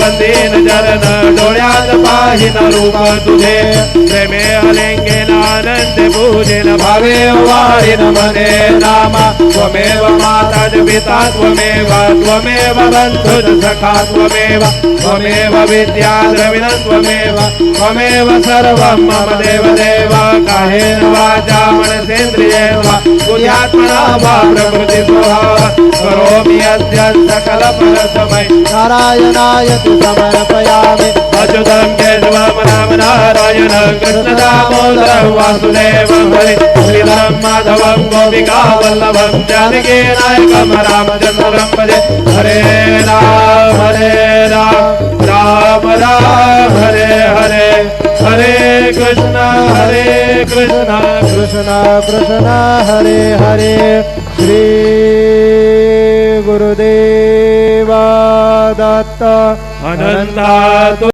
वंदीन चरण डोळ्यात पाहिन रूप तुझे प्रेमे अलिंगेन आनंद पूजेन भावे वाळीन मने नामा त्वमेव माता च पिता त्वमेव त्वमेव बन्धुः सखा त्वमेव त्वमेव विद्या द्रविणं त्वमेव त्वमेव सर्वं मम देवदेव कायेन वाचा मनसेन्द्रियेण वा बुद्ध्यात्मना वा प्रकृति स्वभावात् करोमि अद्य सकल परस्मै नारायणाय तु समर्पयामि अच्युतं केशवं राम नारायणं कृष्ण दामोदरं वासुदेवं हरि श्रीधरं माधवं गोपिका वल्लभं जानकी नायकं रामचन्द्रं भजे हरे राम राम राम हरे हरे हरे कृष्ण कृष्ण कृष्ण हरे हरे श्री गुरुदेवा दत्त अनंता